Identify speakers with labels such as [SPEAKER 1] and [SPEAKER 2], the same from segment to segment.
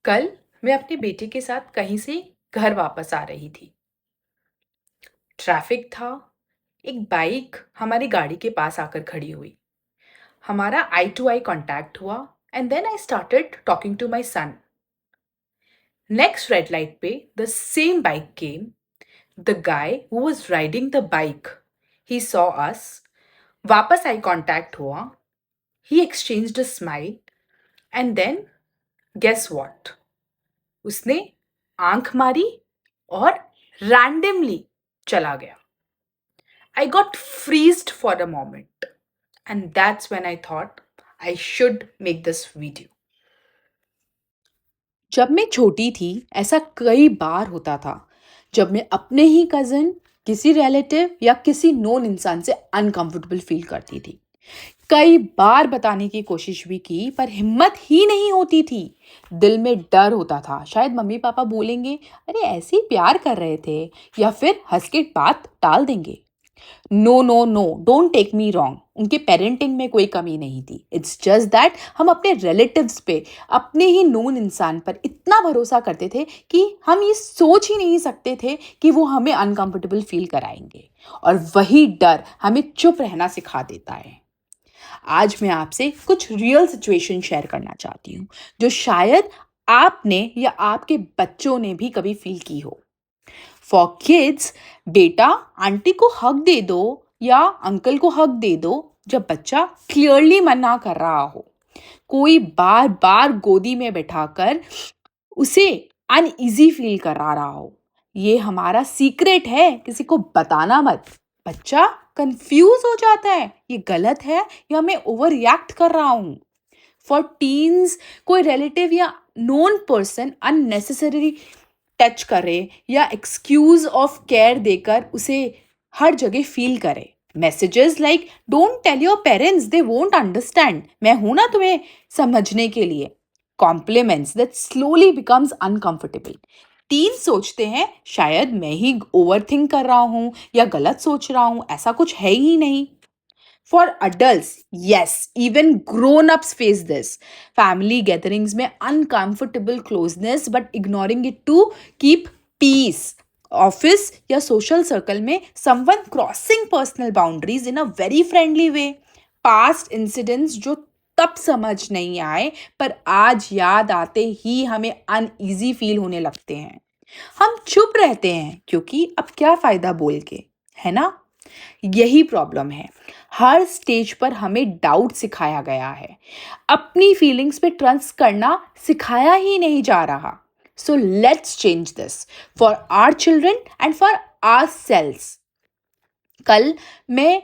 [SPEAKER 1] कल मैं अपने बेटे के साथ कहीं से घर वापस आ रही थी। ट्रैफिक था। एक बाइक हमारी गाड़ी के पास आकर खड़ी हुई। हमारा आई टू आई कांटेक्ट हुआ and then I started talking to my son. Next red light पे the same bike came. The guy who was riding the bike, he saw us. वापस आई कांटेक्ट हुआ। He exchanged a smile and then guess what, उसने आंख मारी और randomly चला गया। I got freezed for a moment, and that's when I thought I should make this video. जब मैं छोटी थी ऐसा कई बार होता था जब मैं अपने ही कज़न, किसी रिलेटिव या किसी नोन इंसान से अनकंफर्टेबल फील करती थी। कई बार बताने की कोशिश भी की पर हिम्मत ही नहीं होती थी। दिल में डर होता था, शायद मम्मी पापा बोलेंगे अरे ऐसे ही प्यार कर रहे थे, या फिर हंस के बात टाल देंगे। No no no, don't take me wrong, उनके पेरेंटिंग में कोई कमी नहीं थी। इट्स जस्ट दैट हम अपने रिलेटिव्स पे, अपने ही नोन इंसान पर इतना भरोसा करते थे कि हम ये सोच ही नहीं सकते थे कि वो हमें अनकंफर्टेबल फील कराएंगे, और वही डर हमें चुप रहना सिखा देता है। आज मैं आपसे कुछ रियल सिचुएशन शेयर करना चाहती हूँ जो शायद आपने या आपके बच्चों ने भी कभी फील की हो। फॉर किड्स, बेटा आंटी को हक दे दो या अंकल को हक दे दो जब बच्चा क्लियरली मना कर रहा हो। कोई बार बार गोदी में बैठाकर उसे अनईजी फील करा रहा हो। ये हमारा सीक्रेट है, किसी को बताना मत। बच्चा कंफ्यूज हो जाता है, ये गलत है या मैं ओवर रिएक्ट कर रहा हूँ। फॉर टीन्स, कोई रिलेटिव या नोन पर्सन अननेसेसरी टच करे या एक्सक्यूज ऑफ केयर देकर उसे हर जगह फील करे। Messages like don't tell your parents, they won't understand, मैं हूं ना तुम्हें समझने के लिए। Compliments that slowly becomes uncomfortable. Teen सोचते हैं शायद मैं ही ओवर थिंक कर रहा हूं या गलत सोच रहा हूं, ऐसा कुछ है ही नहीं। For adults, yes, even grown-ups face this. Family gatherings में uncomfortable closeness but ignoring it to keep peace. Office या social circle में someone crossing personal boundaries in a very friendly way. Past incidents जो तब समझ नहीं आए पर आज याद आते ही हमें अनईजी फील होने लगते हैं। हम चुप रहते हैं क्योंकि अब क्या फायदा बोल के, है ना? यही प्रॉब्लम है। हर स्टेज पर हमें डाउट सिखाया गया है, अपनी फीलिंग्स पे ट्रस्ट करना सिखाया ही नहीं जा रहा। So let's change this for our children and for our selves. कल मैं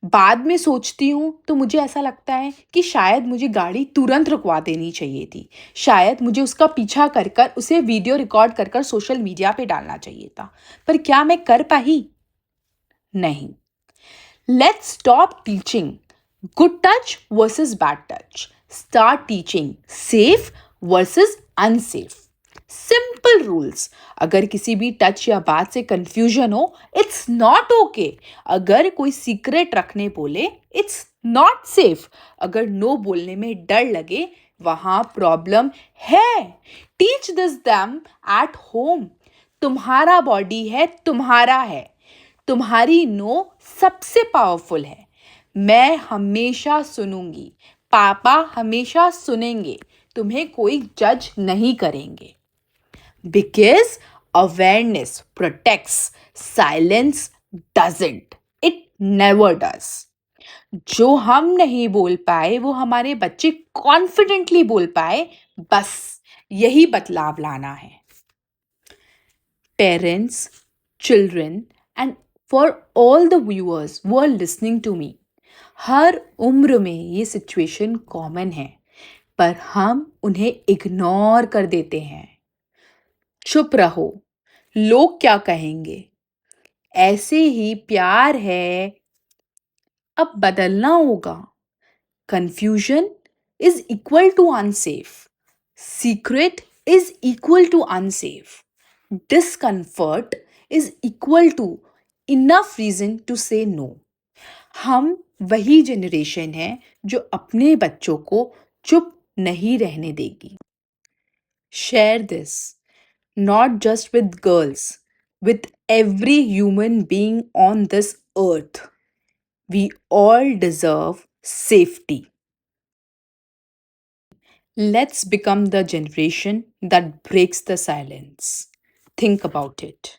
[SPEAKER 1] बाद में सोचती हूँ तो मुझे ऐसा लगता है कि शायद मुझे गाड़ी तुरंत रुकवा देनी चाहिए थी। शायद मुझे उसका पीछा कर कर उसे वीडियो रिकॉर्ड कर कर सोशल मीडिया पे डालना चाहिए था। पर क्या मैं कर पाई? नहीं। Let's stop teaching good touch versus bad touch. Start teaching safe versus unsafe. Simple rules. अगर किसी भी टच या बात से कंफ्यूजन हो, इट्स नॉट ओके। अगर कोई सीक्रेट रखने बोले, इट्स नॉट सेफ। अगर नो बोलने में डर लगे, वहां प्रॉब्लम है। Teach this them at home. तुम्हारा बॉडी है, तुम्हारा है। तुम्हारी नो सबसे पावरफुल है। मैं हमेशा सुनूंगी, पापा हमेशा सुनेंगे, तुम्हें कोई जज नहीं करेंगे। Because awareness protects, silence doesn't, it never does. जो हम नहीं बोल पाए वो हमारे बच्चे कॉन्फिडेंटली बोल पाए, बस यही बदलाव लाना है। Parents, children, and for all the viewers who are listening to me, हर उम्र में ये सिचुएशन कॉमन है पर हम उन्हें इग्नोर कर देते हैं। चुप रहो, लोग क्या कहेंगे, ऐसे ही प्यार है, अब बदलना होगा। Confusion is equal to unsafe, secret is equal to unsafe, discomfort is equal to enough reason to say no. हम वही जनरेशन है जो अपने बच्चों को चुप नहीं रहने देगी। Share this, not just with girls, with every human being on this earth. We all deserve safety. Let's become the generation that breaks the silence. Think about it.